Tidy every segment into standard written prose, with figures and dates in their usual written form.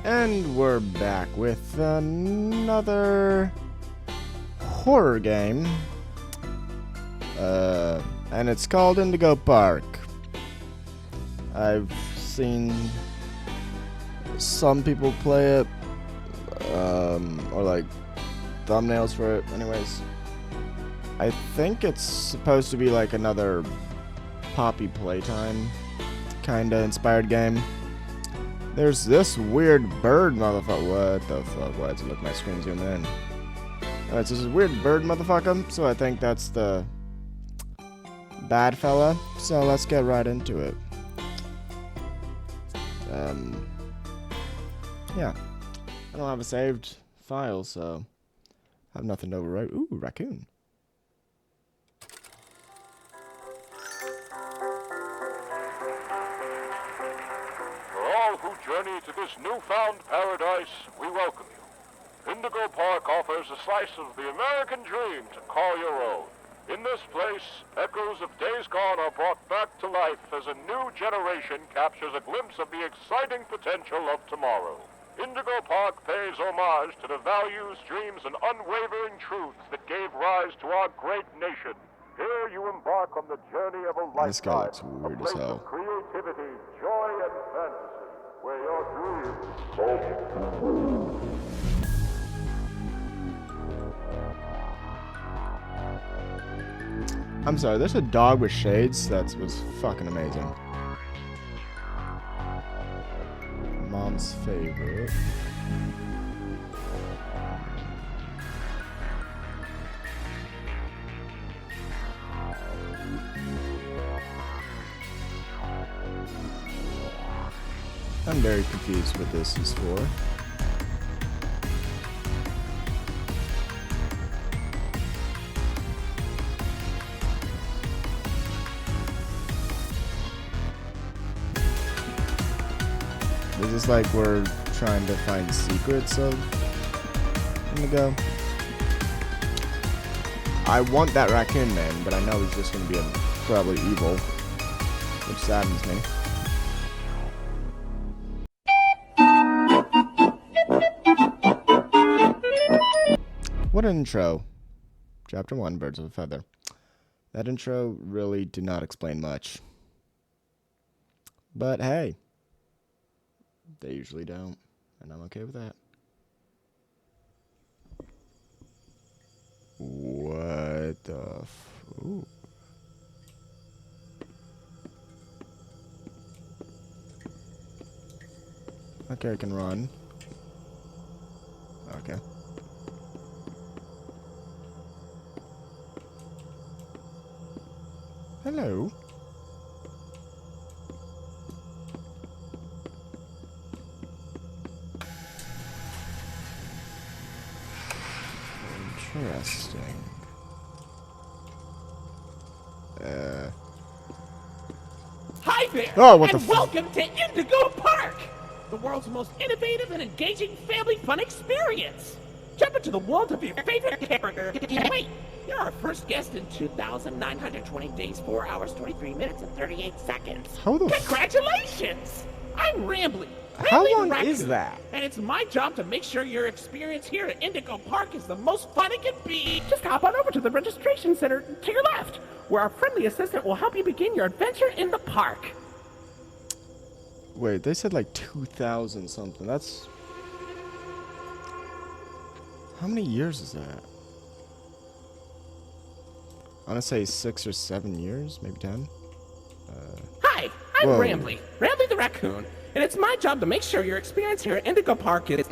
And we're back with another horror game. And it's called Indigo Park. I've seen some people play it, or like thumbnails for it. Anyways, I think it's supposed to be like another Poppy Playtime kinda inspired game. There's this weird bird motherfucker. What the fuck? Why does it look like my screen zoom in? Alright, so this is weird bird motherfucker. So I think that's the bad fella. So let's get right into it. Yeah. I don't have a saved file, so I have nothing to overwrite. Ooh, raccoon. Who journey to this newfound paradise, we welcome you. Indigo Park offers a slice of the American dream to call your own. In this place, echoes of days gone are brought back to life as a new generation captures a glimpse of the exciting potential of tomorrow. Indigo Park pays homage to the values, dreams, and unwavering truths that gave rise to our great nation. Here you embark on the journey of a lifetime. This guy looks weird as hell. Of creativity, joy, and fantasy. Where your dreams. I'm sorry, there's a dog with shades. That was fucking amazing. Mom's favorite. I'm very confused what this is for. Is this like we're trying to find secrets of Indigo? I want that raccoon man, but I know he's just gonna be probably evil, which saddens me. What an intro. Chapter 1, Birds of a Feather. That intro really did not explain much. But hey, they usually don't, and I'm okay with that. What the ooh. Okay, I can run. Okay. Hello. Interesting. Hi there, oh, what and the welcome to Indigo Park, the world's most innovative and engaging family fun experience. Jump into the world of your favorite character. Wait, you're our first guest in 2,920 days, 4 hours, 23 minutes, and 38 seconds. How the Congratulations! I'm Rambly. How Rambly long the Raccoon, is that? And it's my job to make sure your experience here at Indigo Park is the most fun it can be. Just hop on over to the registration center to your left, where our friendly assistant will help you begin your adventure in the park. Wait, they said like 2,000 something. That's... How many years is that? I want to say 6 or 7 years, maybe 10. Hi, I'm Whoa. Rambly the Raccoon, and it's my job to make sure your experience here at Indigo Park is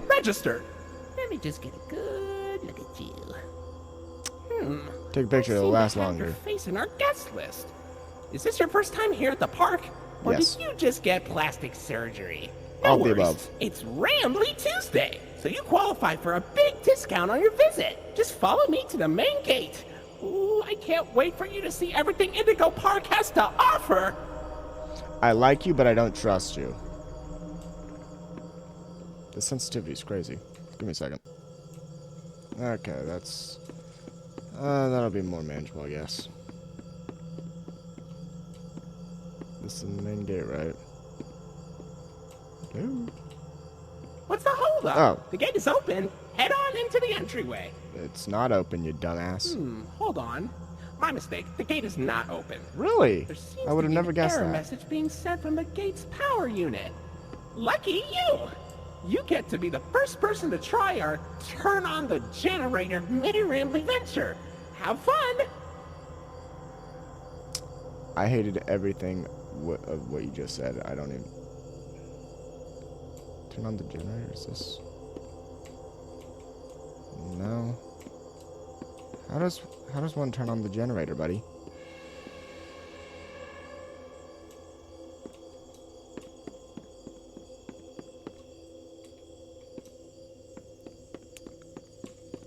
registered. Let me just get a good look at you. Take a picture, it'll last longer. Your face in our guest list. Is this your first time here at the park, or Yes. did you just get plastic surgery? All No the worries. above. It's Rambly Tuesday, so you qualify for a big discount on your visit. Just follow me to the main gate. Ooh, I can't wait for you to see everything Indigo Park has to offer. I like you, but I don't trust you. The sensitivity is crazy. Give me a second. Okay, that's... that'll be more manageable, I guess. This is the main gate, right? Ooh. up. Oh. The gate is open. Head on into the entryway. It's not open, you dumbass. Hold on. My mistake. The gate is not open. Really? There seems I would have to be never an guessed error that. message being sent from the gate's power unit. Lucky you! You get to be the first person to try our turn on the generator mini-rambly venture. Have fun! I hated everything of what you just said. I don't even... Turn on the generator? Is this... No. How does one turn on the generator, buddy?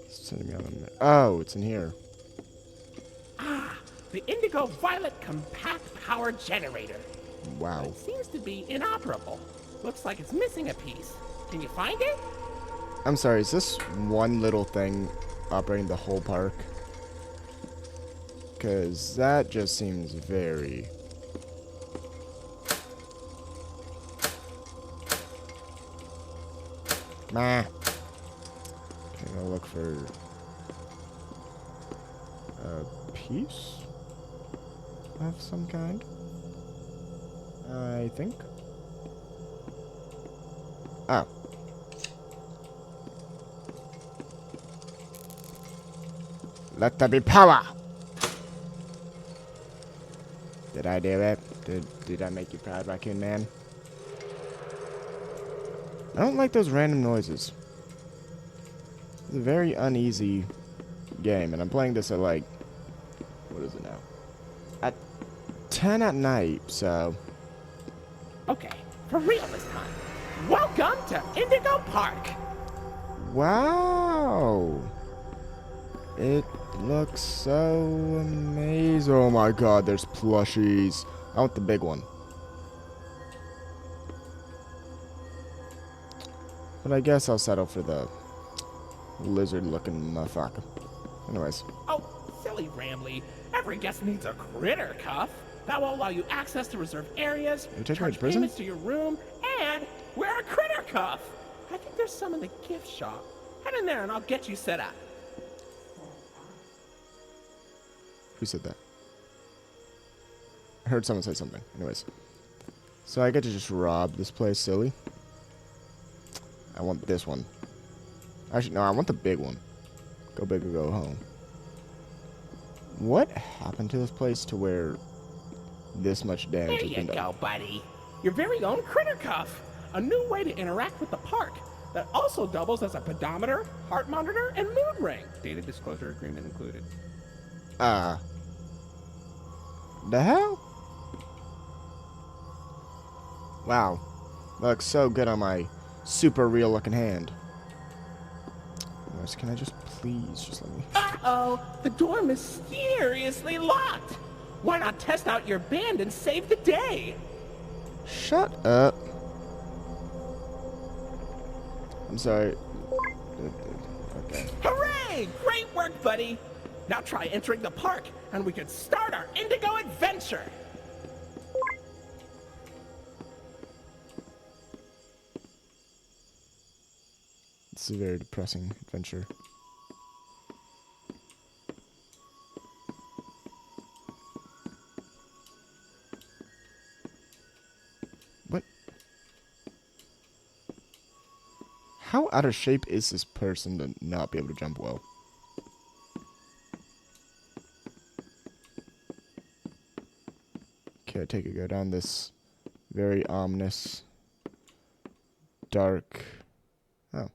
Sending me on a... Oh, it's in here. The Indigo Violet Compact Power Generator. Wow. It seems to be inoperable. Looks like it's missing a piece. Can you find it? I'm sorry, is this one little thing operating the whole park? Because that just seems very... Nah. Okay, I'll look for... a piece of some kind. I think. Oh. Let there be power! Did I do it? Did I make you proud, Raccoon Man? I don't like those random noises. It's a very uneasy game, and I'm playing this at like... What is it now? At 10 at night, so... Okay, for real this time. Welcome to Indigo Park! Wow! It looks so amazing. Oh my god, there's plushies. I want the big one. But I guess I'll settle for the lizard-looking motherfucker. Anyways. Oh, silly Rambly. Every guest needs a critter cuff. That will allow you access to reserved areas, You take me charge to prison? payments to your room, and wear a critter cuff. I think there's some in the gift shop. Head in there and I'll get you set up. Who said that? I heard someone say something. Anyways. So I get to just rob this place, silly. I want this one. Actually, no, I want the big one. Go big or go home. What happened to this place to where this much damage There has been you done? go, buddy. Your very own critter cuff. A new way to interact with the park that also doubles as a pedometer, heart monitor, and mood ring. Data disclosure agreement included. The hell? Wow. Looks so good on my super real looking hand. Anyways, can I just please just let me... Uh-oh, the door mysteriously locked. Why not test out your band and save the day? Shut up. I'm sorry. Okay. Hooray! Great work, buddy. Now try entering the park, and we can start our Indigo adventure. It's a very depressing adventure. What? How out of shape is this person to not be able to jump well? Okay, I take it go down this very ominous, dark... Oh.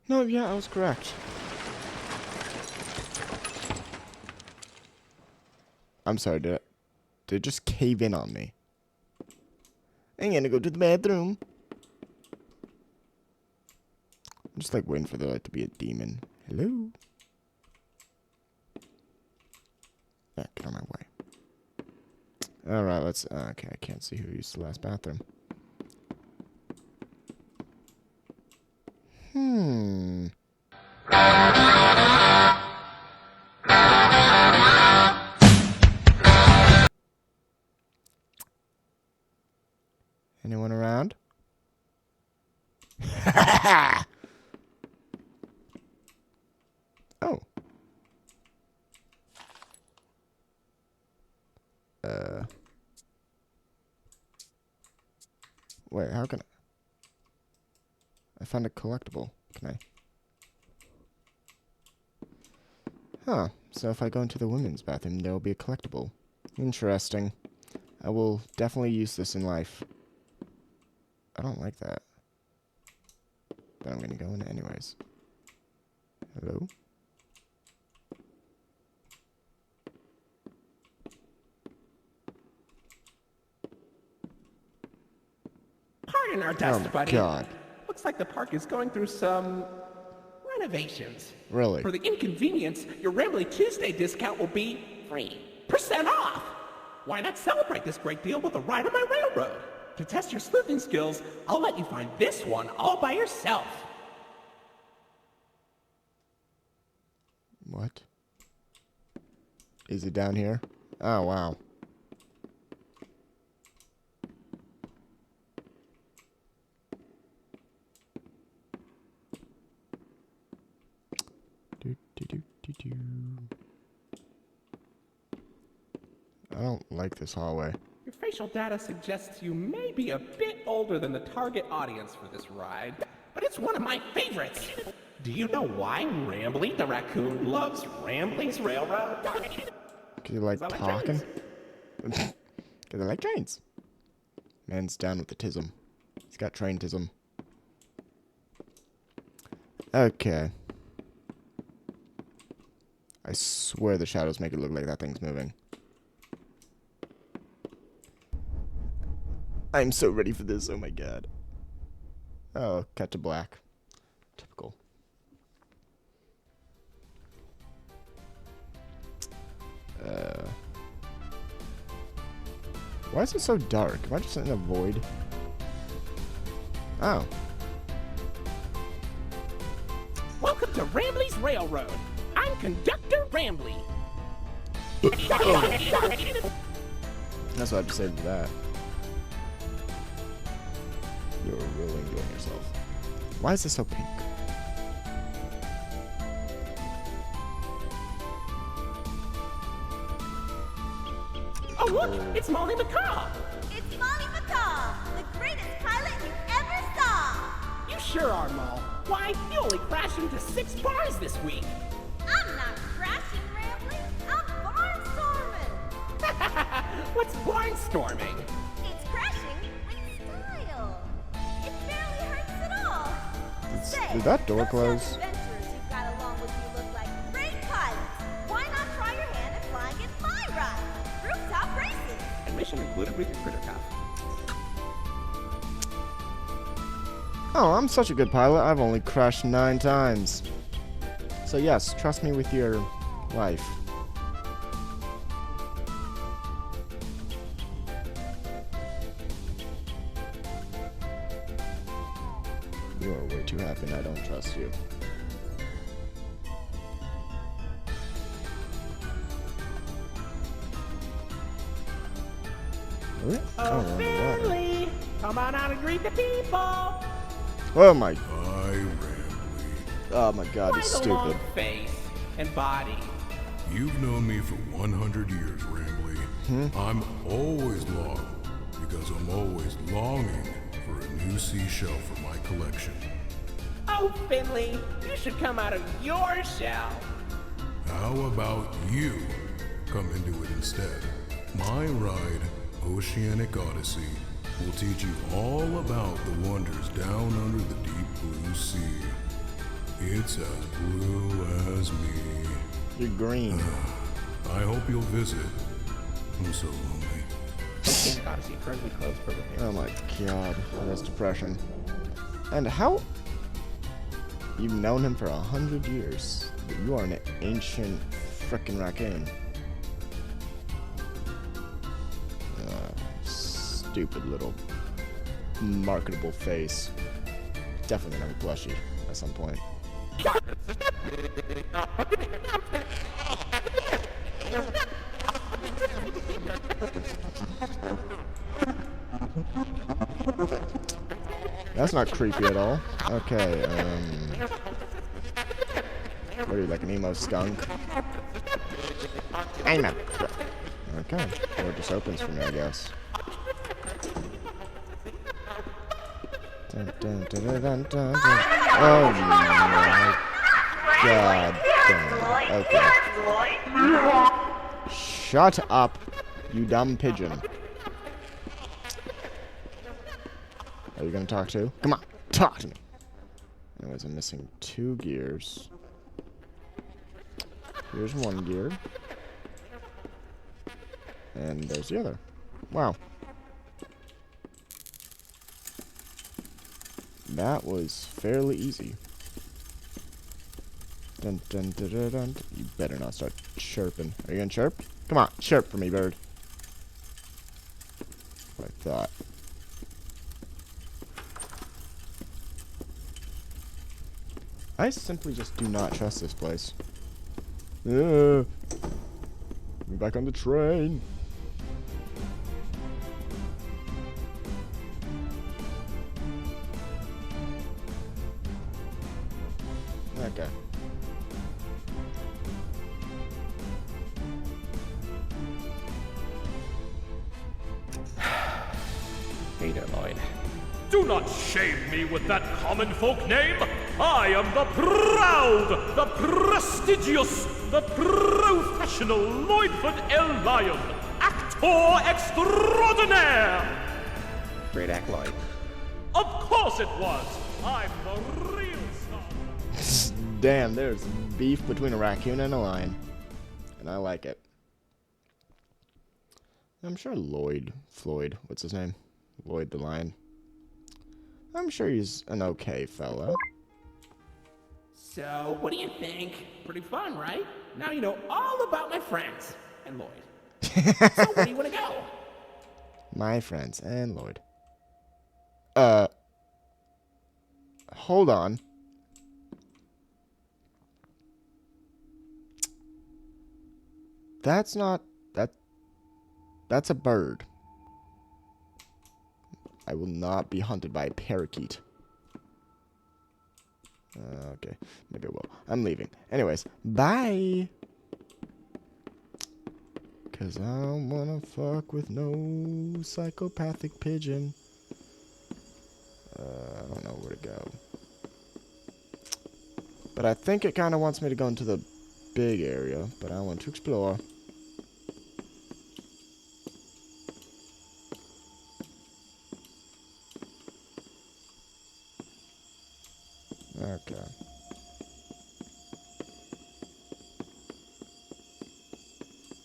No, yeah, I was correct. I'm sorry, did it just cave in on me? I'm gonna go to the bathroom. I'm just like waiting for there to be a demon. Hello? Yeah, get on my way. Alright, let's... okay, I can't see who used the last bathroom. Anyone around? Oh. Wait, how can I found a collectible. Can I? Huh. So if I go into the women's bathroom, there will be a collectible. Interesting. I will definitely use this in life. I don't like that. But I'm gonna go in anyways. Hello? Pardon our dust, buddy. God. Looks like the park is going through some renovations. Really? For the inconvenience, your Rambly Tuesday discount will be 3% off. Why not celebrate this great deal with a ride on my railroad? To test your sleuthing skills, I'll let you find this one all by yourself. What? Is it down here? Oh, wow. I don't like this hallway. Your facial data suggests you may be a bit older than the target audience for this ride, but it's one of my favorites. Do you know why Rambly the raccoon loves Rambly's Railroad? Cause you like talking? Cause I like trains. Man's down with the tism. He's got train tism. Okay. I swear the shadows make it look like that thing's moving. I'm so ready for this, oh my god. Oh, cut to black. Typical. Why is it so dark? Am I just in a void? Oh. Welcome to Rambly's Railroad. I'm Conductor Rambly. That's what I have to say to that. You're really enjoying yourself. Why is this so pink? Oh, look! It's Molly McCaw! It's Molly McCaw, the greatest pilot you ever saw! You sure are, Moll. Why, you only crashed into 6 bars this week. I'm not crashing, Rambly. I'm barnstorming. What's barnstorming? It's crashing with style. It barely hurts at all. Say, Did that door those close? young adventurers you've got along with you look like great pilots. Why not try your hand at flying in my ride? Rooftop races. Admission included with your critter cuff. Oh, I'm such a good pilot. I've only crashed 9 times. So yes, trust me with your life. You are way too happy and I don't trust you. Really? Oh, we're underwater. Finley! Come on out and greet the people! Oh my, Hi, Rambly. oh my god, Why he's the long stupid. face and body? You've known me for 100 years, Rambly. I'm always long because I'm always longing for a new seashell for my collection. Oh, Finley, you should come out of your shell. How about you come into it instead? My ride, Oceanic Odyssey, will teach you all about the wonders down under the deep blue sea. It's as blue as me. You're green. I hope you'll visit. I'm so lonely. Oceanic Odyssey currently closed for repairs. Oh my god, that's depression. And how? You've known him for 100 years. You are an ancient frickin' raccoon. Stupid little marketable face. Definitely gonna be plushy at some point. That's not creepy at all. Okay, what are you, like an emo skunk? I'm a... Okay, door just opens for me, I guess. Dun, dun, dun, dun, dun, dun, dun. Oh my god. Damn. Okay. Shut up, you dumb pigeon. Are you gonna talk to? Come on, talk to me. Anyways, I'm missing 2 gears. Here's 1 gear. And there's the other. Wow. That was fairly easy. Dun, dun, dun, dun, dun. You better not start chirping. Are you gonna chirp? Come on, chirp for me, bird. What I thought. I simply just do not trust this place. I'm back on the train. Okay. Hey there, Lloyd. Do not shame me with that common folk name. I am the proud, the prestigious, the professional Lloydford L. Lyon, actor extraordinaire. Great act, Lloyd. Of course it was. I'm the real star. Damn, there's beef between a raccoon and a lion. And I like it. I'm sure Floyd, what's his name? Lloyd the lion. I'm sure he's an okay fella. So, what do you think? Pretty fun, right? Now you know all about my friends and Lloyd. So, where do you want to go? My friends and Lloyd. Hold on. That's not... That's a bird. I will not be hunted by a parakeet. Okay. Maybe I will. I'm leaving. Anyways, bye! Cause I don't wanna fuck with no psychopathic pigeon. I don't know where to go. But I think it kinda wants me to go into the big area, but I want to explore. Okay.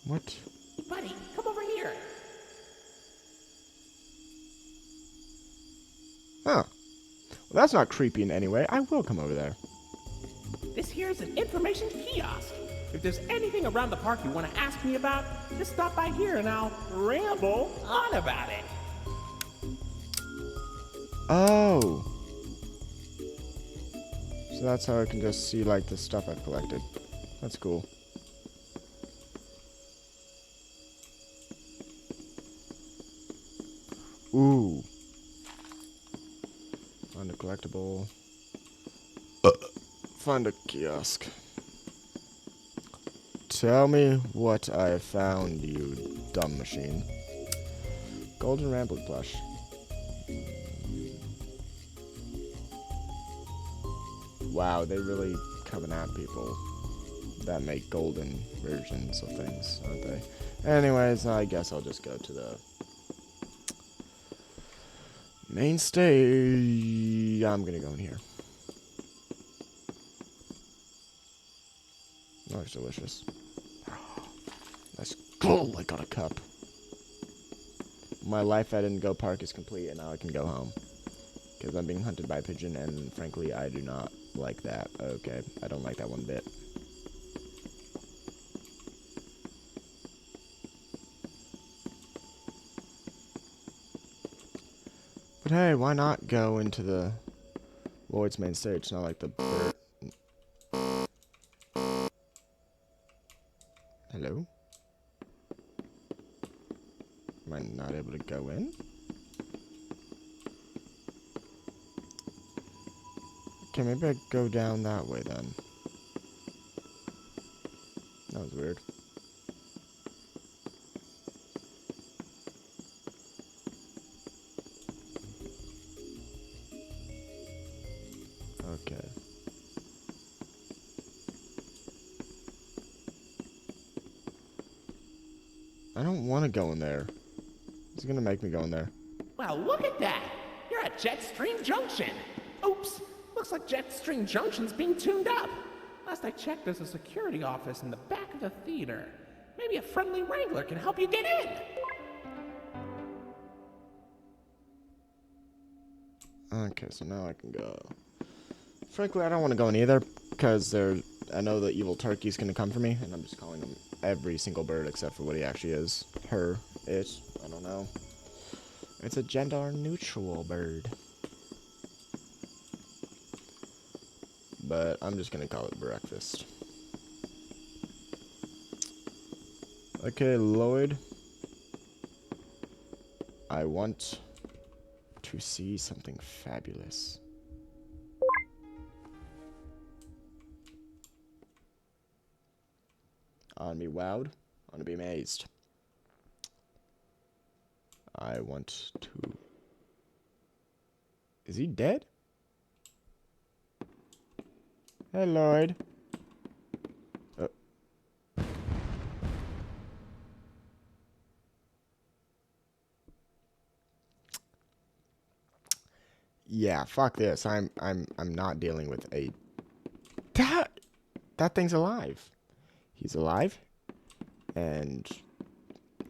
What? Buddy, come over here. Huh. Well, that's not creepy in any way. I will come over there. This here is an information kiosk. If there's anything around the park you want to ask me about, just stop by here and I'll ramble on about it. Oh. So that's how I can just see, like, the stuff I've collected. That's cool. Ooh. Find a collectible. Find a kiosk. Tell me what I have found, you dumb machine. Golden Rambler plush. Wow, they really coming at people that make golden versions of things, aren't they? Anyways, I guess I'll just go to the main stage. I'm gonna go in here. Oh, it's delicious. That's cool. I got a cup. My life at Indigo Park is complete, and now I can go home. Because I'm being hunted by a pigeon, and frankly, I do not like that. Okay, I don't like that one bit. But hey, why not go into the Lloyd's main stage? It's not like the bird. Hello? Am I not able to go in? Okay, maybe I go down that way then. That was weird. Okay. I don't want to go in there. He's gonna make me go in there. Well, look at that! You're at Jetstream Junction! Oops! Looks like Jetstream Junction's being tuned up! Last I checked, there's a security office in the back of the theater. Maybe a friendly wrangler can help you get in! Okay, so now I can go. Frankly, I don't want to go in either, because I know the evil turkey's gonna come for me, and I'm just calling him every single bird except for what he actually is. Her, it, I don't know. It's a gender-neutral bird. But I'm just gonna call it breakfast. Okay, Lloyd. I want to see something fabulous. I want to be wowed. I want to be amazed. I want to... Is he dead? Hey, Lloyd. Yeah, fuck this. I'm not dealing with a... That thing's alive. He's alive. And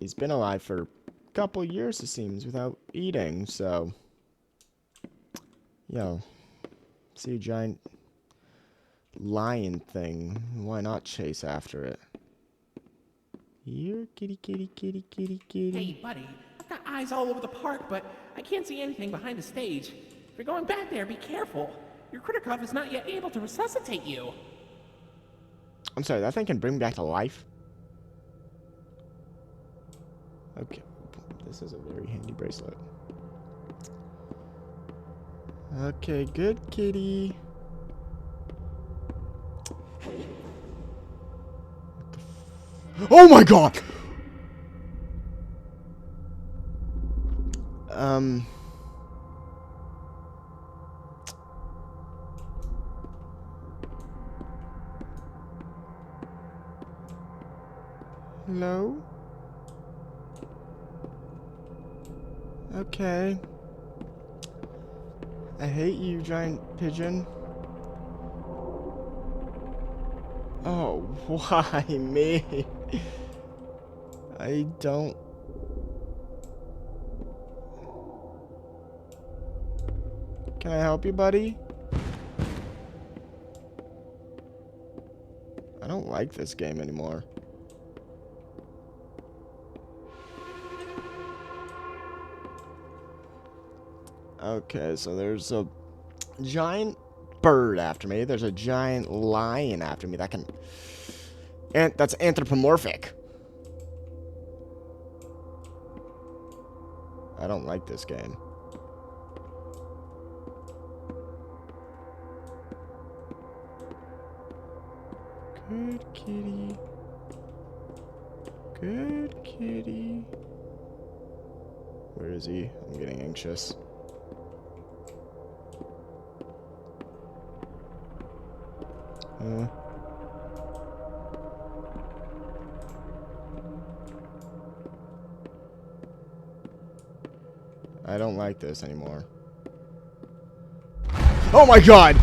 he's been alive for a couple years, it seems, without eating, so... Yo. See a giant lion thing. Why not chase after it? Here, kitty, kitty, kitty, kitty, kitty. Hey, buddy, I've got eyes all over the park, but I can't see anything behind the stage. If you're going back there, be careful. Your critter cuff is not yet able to resuscitate you. I'm sorry, that thing can bring me back to life? Okay, this is a very handy bracelet. Okay, good kitty. Oh my god! Hello? Okay. I hate you, giant pigeon. Oh, why me? I don't... Can I help you, buddy? I don't like this game anymore. Okay, so there's a giant bird after me. There's a giant lion after me that can... And that's anthropomorphic. I don't like this game. Good kitty. Good kitty. Where is he? I'm getting anxious. I don't like this anymore. Oh my god!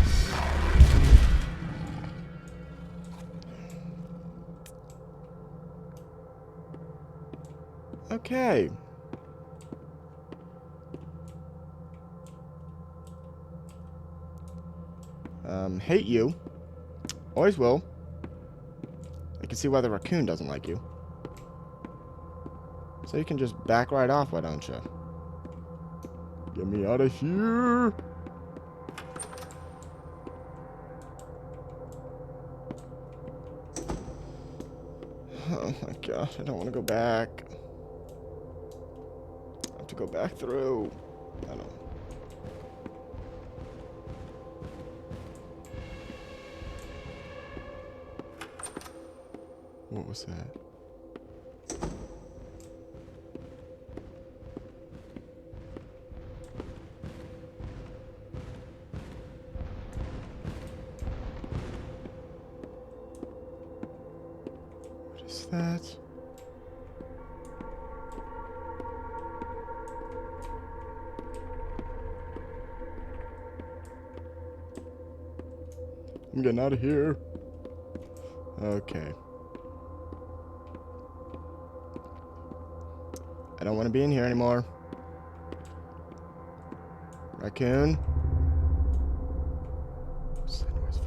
Okay. Hate you. Always will. I can see why the raccoon doesn't like you. So you can just back right off, why don't you? Get me out of here! Oh my god, I don't want to go back. I have to go back through. I don't. What was that? What is that? I'm getting out of here. Okay. I don't want to be in here anymore. Raccoon. Set noise 4.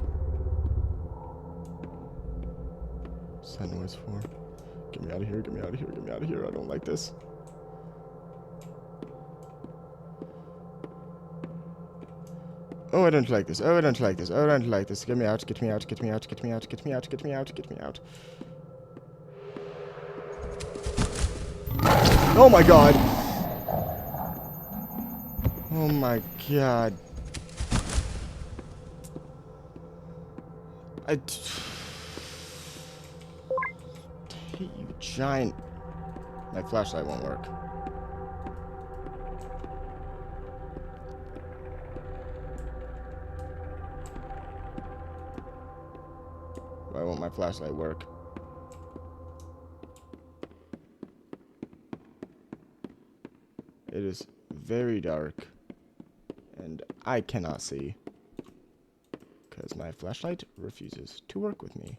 Set noise 4. Get me out of here, get me out of here, get me out of here. I don't like this. Oh, I don't like this. Oh, I don't like this. Oh, I don't like this. Get me out, get me out, get me out, get me out, get me out, get me out, get me out. Oh my god! Oh my god. I hate you, giant. My flashlight won't work. Why won't my flashlight work? It is very dark, and I cannot see, because my flashlight refuses to work with me.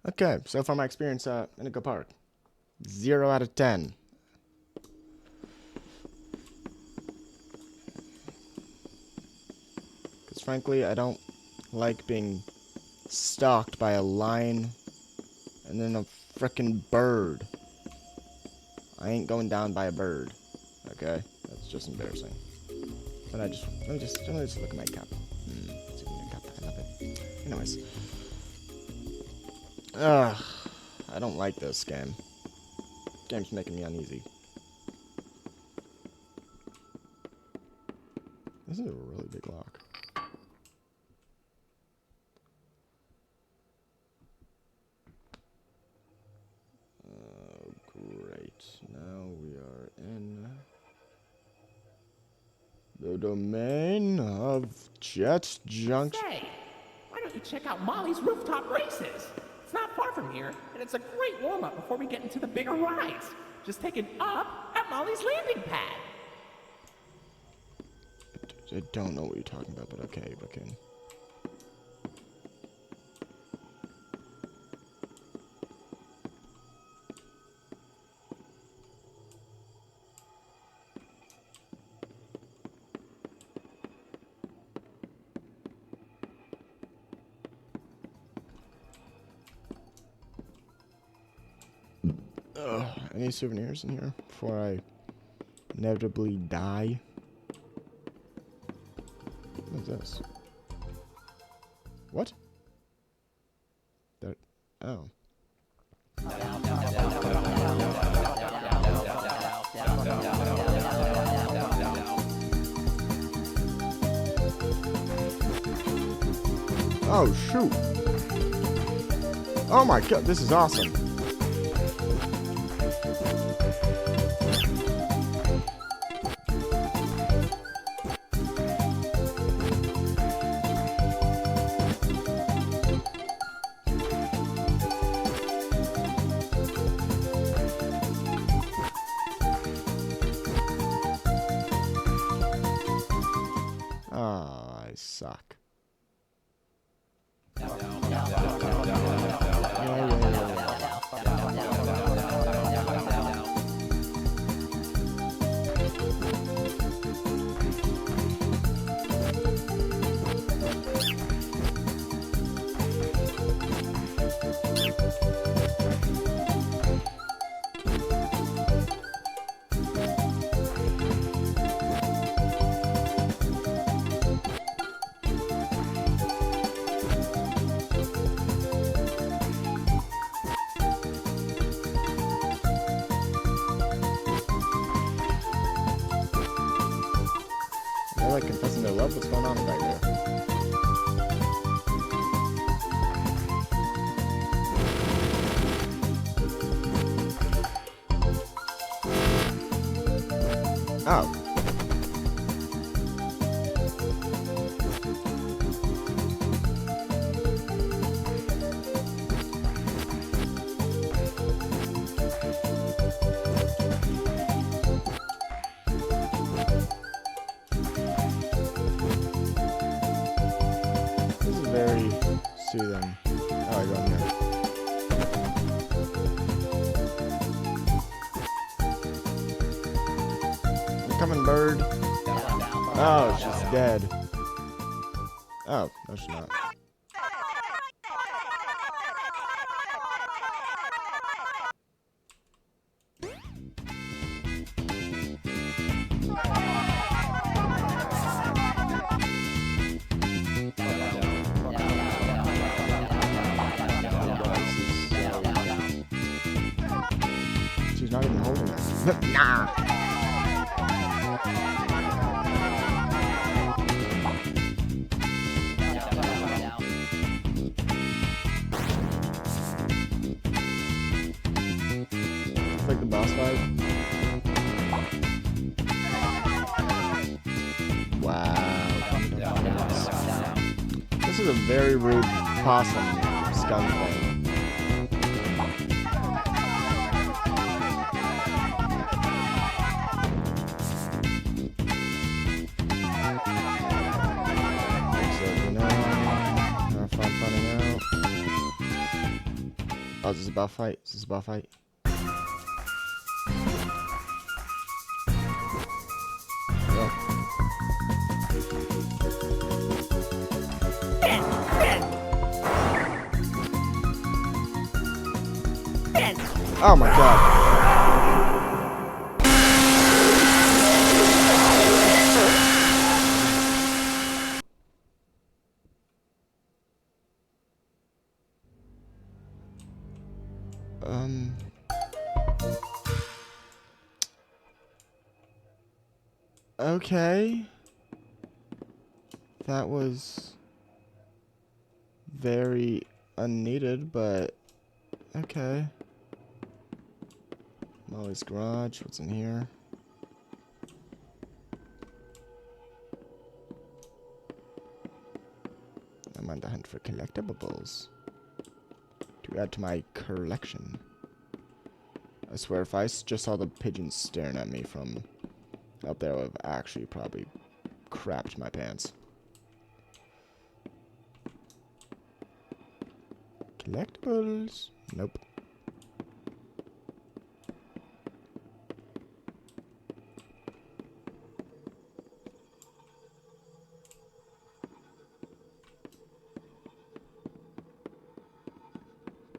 Okay, so far my experience at Indigo Park. 0 out of 10. Because frankly, I don't like being stalked by a lion and then a frickin' bird. I ain't going down by a bird. Okay? That's just embarrassing. But let me just look at my cup. It's a new cup. I love it. Anyways. Ugh. I don't like this game. Game's making me uneasy. This is a really big lock. Great. Now we are in the domain of Jet Junction. Say, why don't you check out Molly's rooftop races? It's not far from here, and it's a great warm-up before we get into the bigger rides. Just take it up at Molly's landing pad. I don't know what you're talking about, but okay, Raccoon. Any souvenirs in here before I inevitably die? What is this? What? That. Oh. Oh, shoot. Oh my god, this is awesome. I suck. They're like confessing their love. What's going on back there? Oh. This is very soothing. Oh, I go in here. I'm coming, bird. Oh, she's dead. Oh, no, she's not. She's not even holding it. Nah. It's like the boss fight. Wow. This is a very rude possum skunk thing. Oh, this is about fight. This is about fight. Yeah. Oh my god. Okay. That was very unneeded, but okay. Molly's garage, what's in here? I'm on the hunt for collectibles to add to my collection. I swear, if I just saw the pigeons staring at me from up there, I would have actually probably crapped my pants. Collectibles. Nope.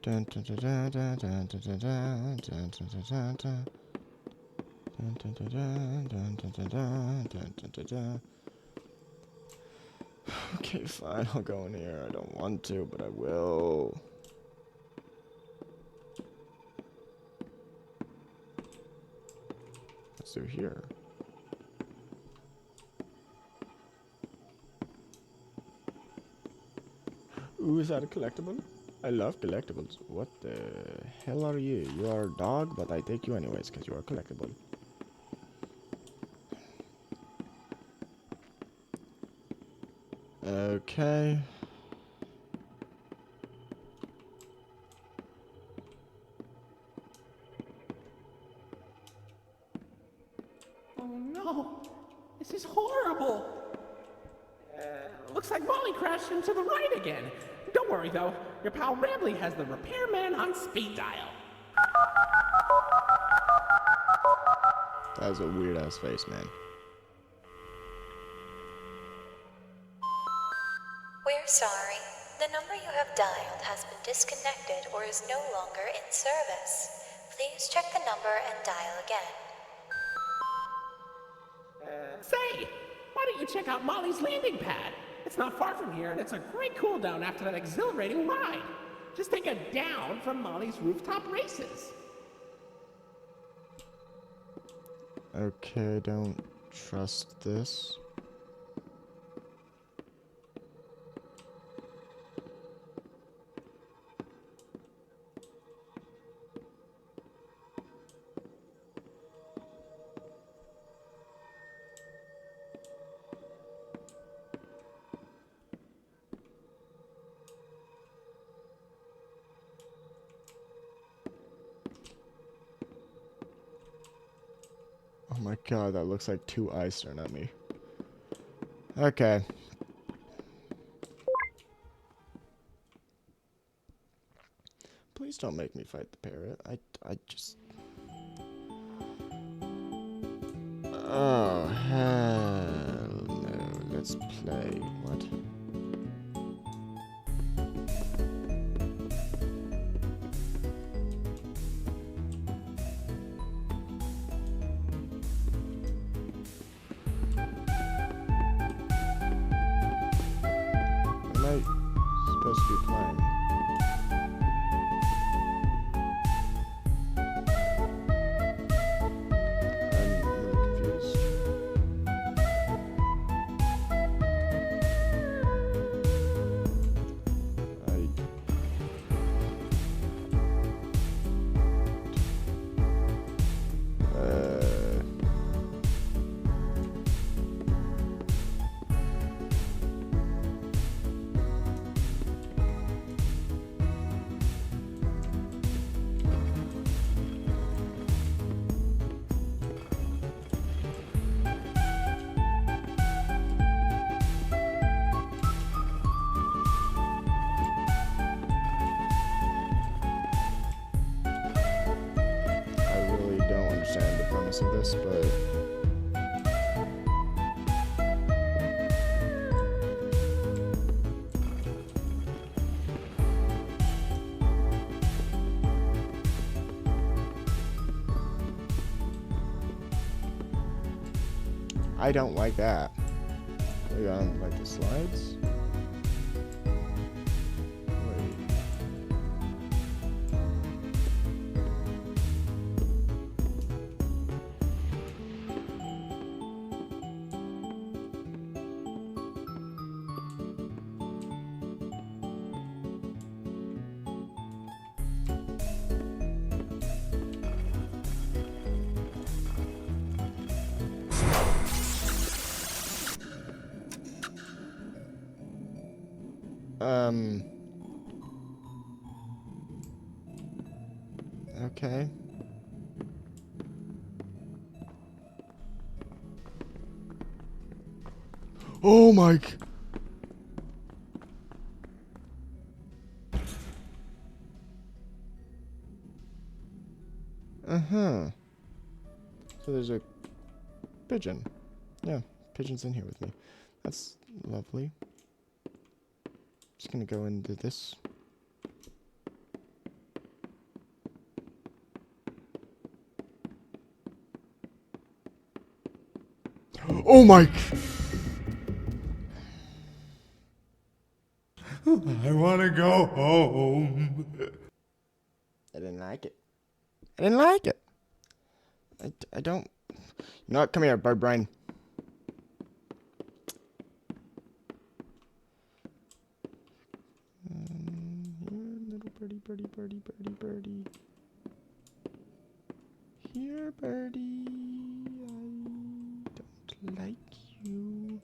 Dun, dun, dun, dun, dun, dun, dun, dun, dun, dun, dun, dun, dun. Dun, dun, dun, dun, dun, dun, dun, dun, dun, dun, dun. Okay, fine, I'll go in here. I don't want to, but I will. What's through here? Ooh, is that a collectible? I love collectibles. What the hell are you? You are a dog, but I take you anyways, because you are collectible. Okay. Oh no, this is horrible. Looks like Molly crashed into the ride again. Don't worry though, your pal Rambley has the repairman on speed dial. That was a weird ass face, man. We're sorry. The number you have dialed has been disconnected or is no longer in service. Please check the number and dial again. Say, why don't you check out Molly's landing pad? It's not far from here, and it's a great cool down after that exhilarating ride. Just take a down from Molly's rooftop races. Okay, don't trust this. Oh my god, that looks like two eyes staring at me. Okay. Please don't make me fight the parrot. I just... Oh, hell no. Let's play. What? Am I supposed to be playing? Of this, but I don't like that. I don't like the slides. Okay. Oh my... Uh-huh. So there's a pigeon. Yeah, pigeon's in here with me. That's lovely. Just gonna go into this. Oh my... I want to go home. I didn't like it. I didn't like it. I don't... You know what? Come here, bird brain. Here, little birdie. Here, birdie. I don't like you.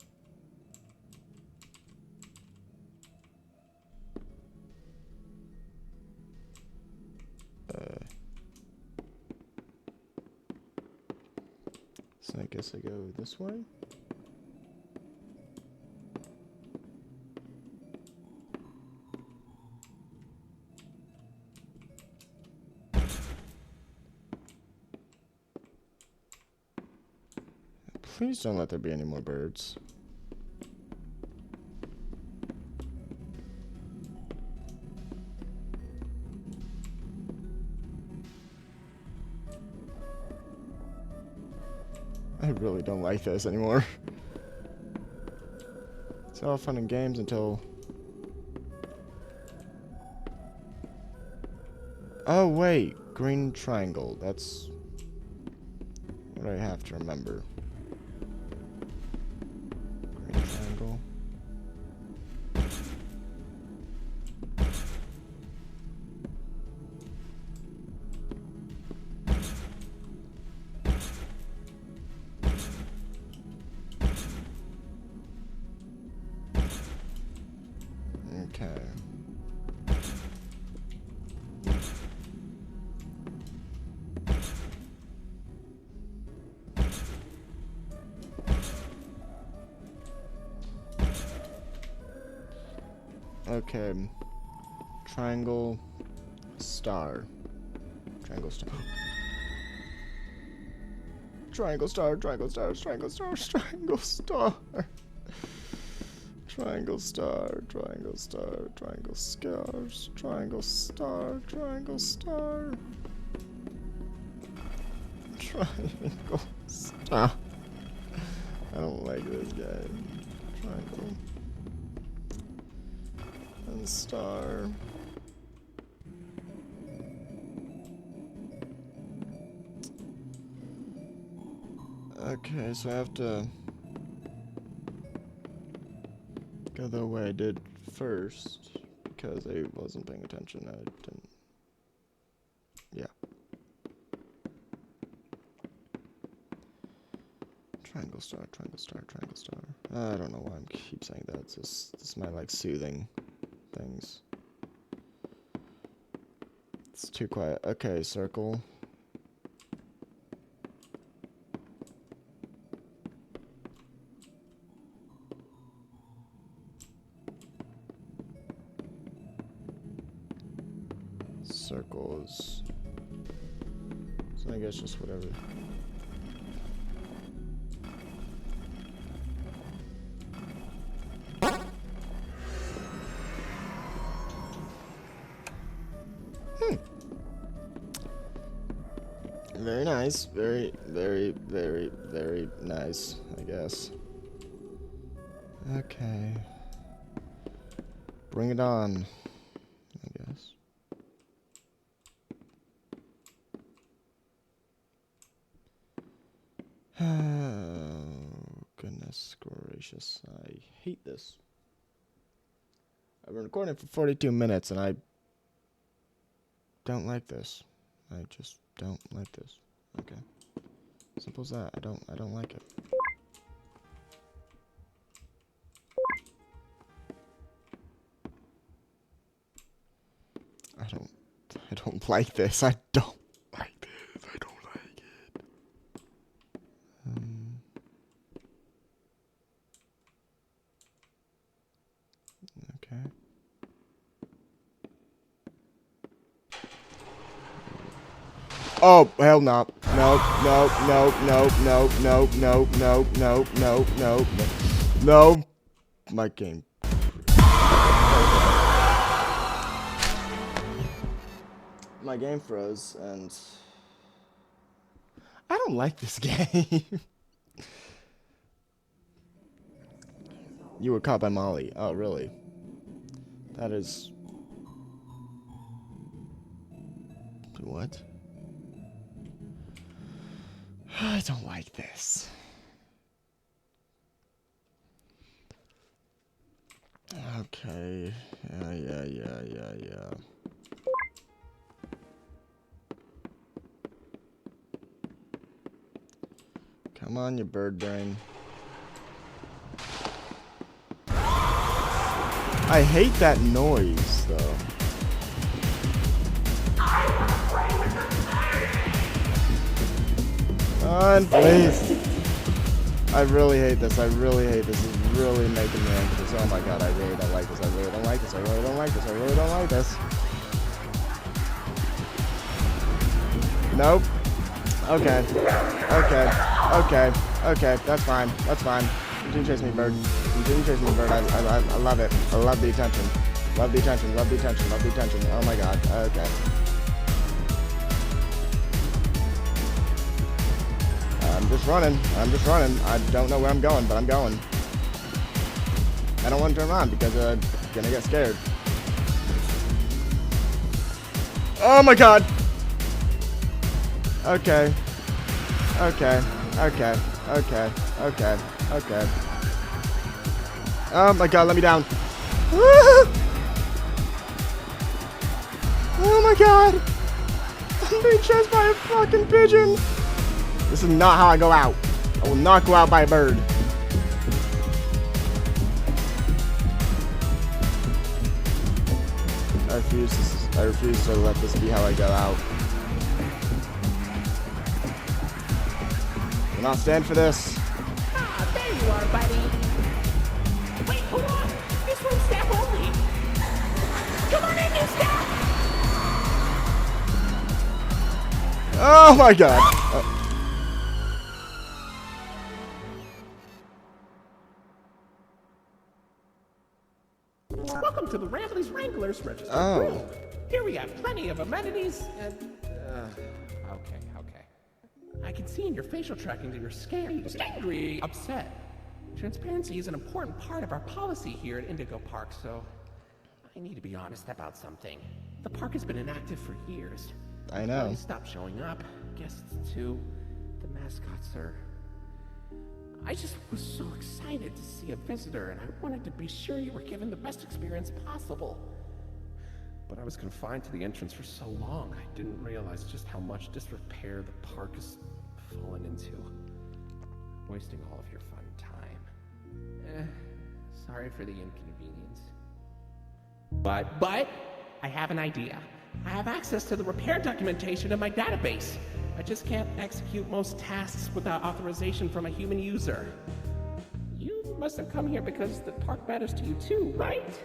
So I guess I go this way. Please don't let there be any more birds. I really don't like this anymore. It's all fun and games until... Oh wait, green triangle. That's what I have to remember. Green triangle. Okay. Okay. Triangle. Star. Triangle star. Triangle star, triangle star, triangle star, triangle star. Triangle star, triangle star, triangle stars, triangle star, triangle star. Triangle star. I don't like this guy. Triangle. And star. Okay, so I have to go the way I did first because I wasn't paying attention. I didn't. Yeah. Triangle star, triangle star, triangle star. I don't know why I keep saying that. It's just, this is my like soothing things. It's too quiet. Okay, circle. Circles. So I guess just whatever. Very nice. Very, very, very, very nice, I guess. Okay. Bring it on, I guess. Oh, goodness gracious. I hate this. I've been recording for 42 minutes and I don't like this. I just don't like this. Okay. Simple as that. I don't like it. I don't like this. I don't like this. I don't like it. Okay. Oh, hell no. Nope, nope, nope, nope, nope, nope, nope, nope, nope, nope, nope, no. My game. My game froze, and I don't like this game. You were caught by Molly. Oh, really? That is... What? I don't like this. Okay. Yeah. Come on, you bird brain. I hate that noise, though. Come on, please. I really hate this. I really hate this. It's really making me anxious. Oh my god, I really don't like this. I really don't like this. I really don't like this. I really don't like this. Nope. Okay. Okay. That's fine. That's fine. Continue chasing me, bird. Continue chasing me, bird. I love it. I love the attention. Love the attention. Love the attention. Love the attention. Oh my god. Okay. I'm just running. I don't know where I'm going, but I'm going. I don't want to turn around because I'm gonna get scared. Oh my god! Okay. Oh my god, let me down. Oh my god! I'm being chased by a fucking pigeon! This is not how I go out. I will not go out by a bird. I refuse to let this be how I go out. I will not stand for this. Ah, there you are, buddy. Wait, hold on. This room's staff only. Come on in, you staff! Oh my god! Welcome to the Rambley's Wranglers Register room. Here we have plenty of amenities and... Okay. I can see in your facial tracking that you're scared, angry, upset. Transparency is an important part of our policy here at Indigo Park, so... I need to be honest about something. The park has been inactive for years. I know. They stopped showing up. Guests too. The mascots are... I just was so excited to see a visitor, and I wanted to be sure you were given the best experience possible. But I was confined to the entrance for so long, I didn't realize just how much disrepair the park has fallen into. Wasting all of your fun time. Sorry for the inconvenience. But, I have an idea. I have access to the repair documentation in my database. I just can't execute most tasks without authorization from a human user. You must have come here because the park matters to you too, right?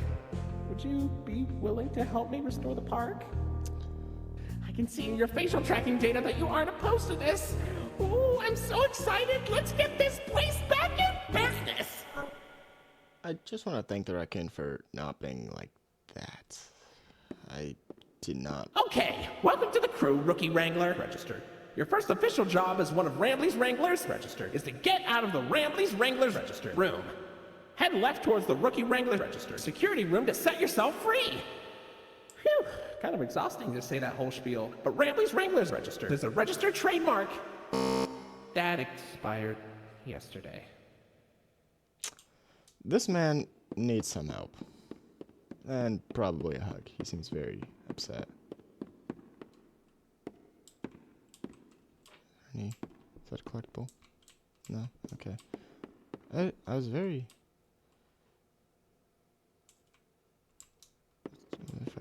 Would you be willing to help me restore the park? I can see in your facial tracking data that you aren't opposed to this. Ooh, I'm so excited. Let's get this place back in business. I just want to thank the raccoon for not being like that. I did not. Okay, welcome to the crew, Rookie Wrangler. Registered. Your first official job as one of Rambley's Wranglers, registered, is to get out of the Rambley's Wranglers, registered, room. Head left towards the Rookie Wrangler, registered, security room to set yourself free. Phew, kind of exhausting to say that whole spiel, but Rambley's Wranglers, registered, is a registered trademark. That expired yesterday. This man needs some help. And probably a hug. He seems very upset. Is that a collectible? No? Okay. I was very...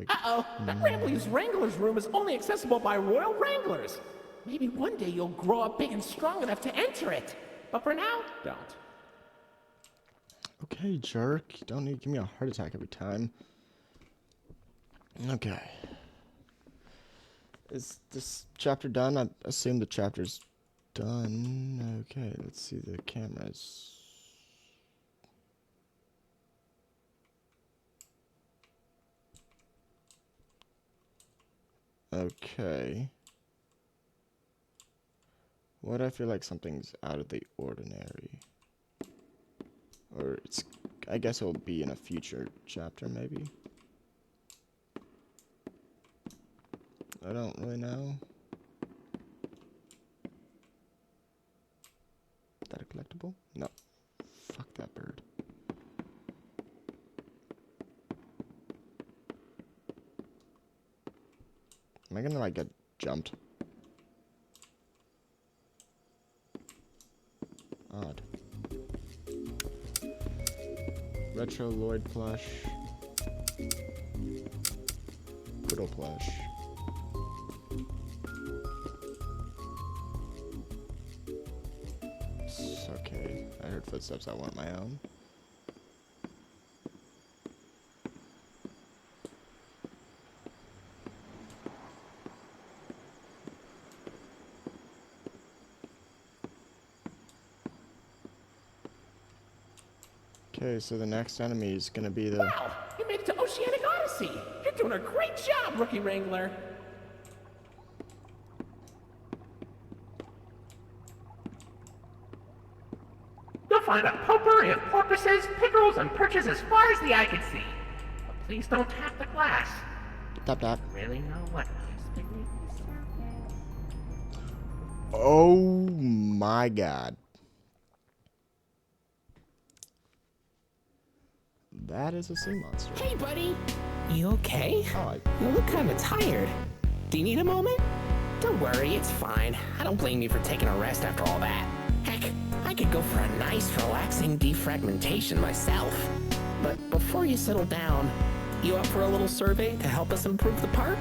Uh-oh! That Rambley's Wranglers room is only accessible by Royal Wranglers. Maybe one day you'll grow up big and strong enough to enter it. But for now, don't. Okay, jerk. You don't need to give me a heart attack every time. Okay. Is this chapter done? I assume the chapter's done. Okay, let's see the cameras. Okay. What I feel like something's out of the ordinary. Or it's, I guess it'll be in a future chapter, maybe. I don't really know. Is that a collectible? No. Fuck that bird. Am I gonna like get jumped? Odd. Retro Lloyd plush. Poodle plush. Okay, I heard footsteps. I want my own. Okay, so the next enemy is gonna be the... Wow! You made it to Oceanic Odyssey! You're doing a great job, Rookie Wrangler! You'll find a potpourri of porpoises, pickerels, and perches as far as the eye can see. But please don't tap the glass. Tap tap. Really know what Oh my god. That is a sea monster. Hey, buddy! You okay? Oh, You look kind of tired. Do you need a moment? Don't worry, it's fine. I don't blame you for taking a rest after all that. Heck, I could go for a nice, relaxing defragmentation myself. But before you settle down, you up for a little survey to help us improve the park?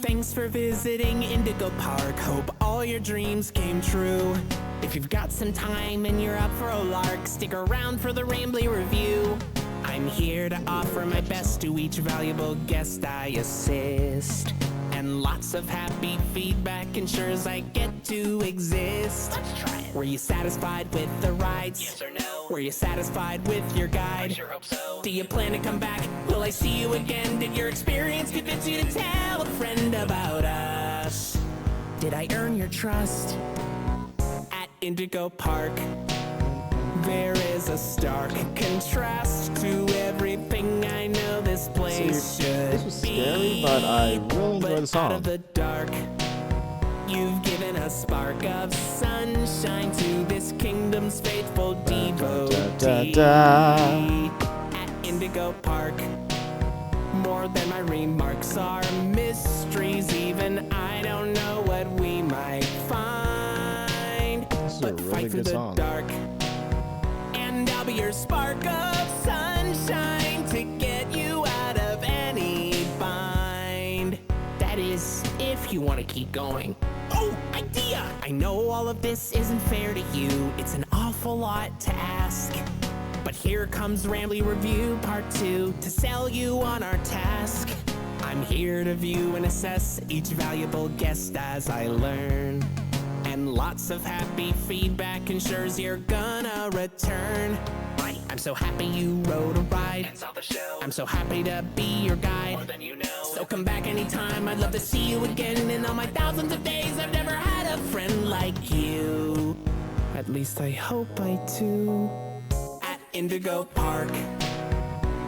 Thanks for visiting Indigo Park. Hope all your dreams came true. If you've got some time and you're up for a lark, stick around for the Rambley review. I I'm here to offer my best to each valuable guest I assist. And lots of happy feedback ensures I get to exist. Let's try it. Were you satisfied with the rides? Yes or no? Were you satisfied with your guide? I sure hope so. Do you plan to come back? Will I see you again? Did your experience convince you to tell a friend about us? Did I earn your trust? At Indigo Park, there is a stark contrast to everything I know this place should this was be. scary, but I really enjoyed the song. Out of the dark, you've given a spark of sunshine to this kingdom's faithful devotee. At Indigo Park, more than my remarks are mysteries. Even I don't know what we might find. This is a But really fight through good the song. dark, and I'll be your spark of sunshine to get you out of any bind. That is, if you want to keep going. Oh, idea! I know all of this isn't fair to you. It's an awful lot to ask. But here comes Rambly Review Part 2 to sell you on our task. I'm here to view and assess each valuable guest as I learn. And lots of happy feedback ensures you're gonna return. Right, I'm so happy you rode a ride and saw the show. I'm so happy to be your guide. More than you know. So come back anytime, I'd love to see you again. In all my thousands of days, I've never had a friend like you. At least I hope I do. At Indigo Park,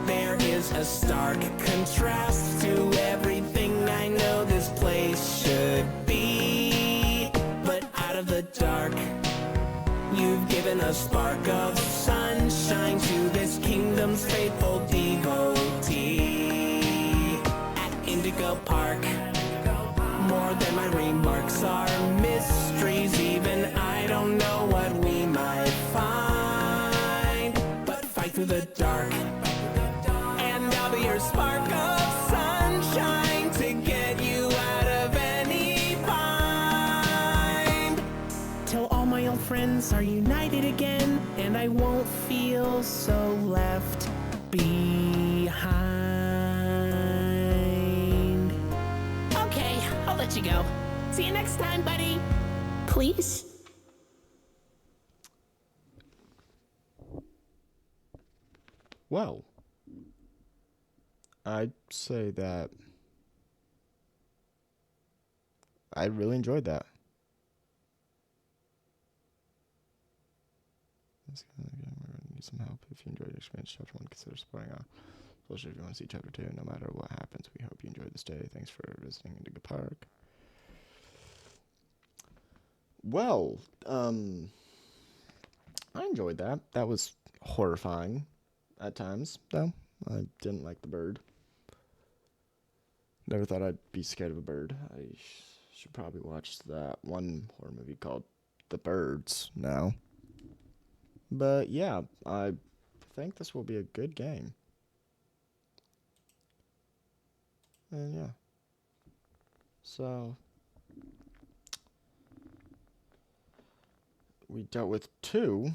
there is a stark contrast to everything I know this place should be. But out of the dark, you've given a spark of sunshine to this kingdom's faithful devotee. At Indigo Park, more than my remarks are mysteries. Even I don't know what we might find. But fight through the dark, and I'll be your spark of sunshine to get you out of any bind. Till all my old friends are united again, and I won't feel so left behind. Okay, I'll let you go. See you next time, buddy. Please? Well, I'd say that I really enjoyed that. Need some help. If you enjoyed your experience, chapter 1, consider supporting us. Especially if you want to see chapter 2. No matter what happens, we hope you enjoyed this day. Thanks for visiting Indigo Park. Well, I enjoyed that. That was horrifying at times, though. I didn't like the bird. Never thought I'd be scared of a bird. I should probably watch that one horror movie called The Birds now. But yeah, I think this will be a good game. And yeah. So we dealt with 2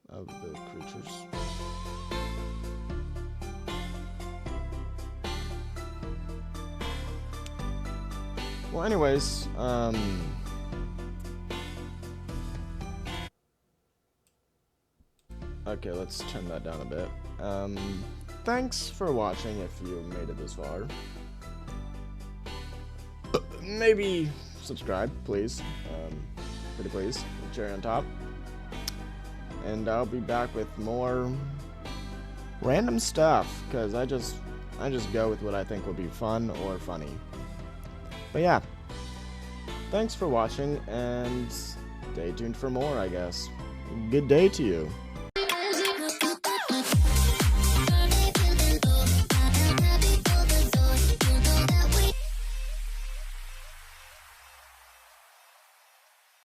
of the creatures. Well, anyways, okay, let's turn that down a bit. Thanks for watching if you made it this far. Maybe subscribe, please. Pretty please. Cherry on top. And I'll be back with more random stuff, because I just go with what I think will be fun or funny. But yeah, thanks for watching, and stay tuned for more, I guess. Good day to you.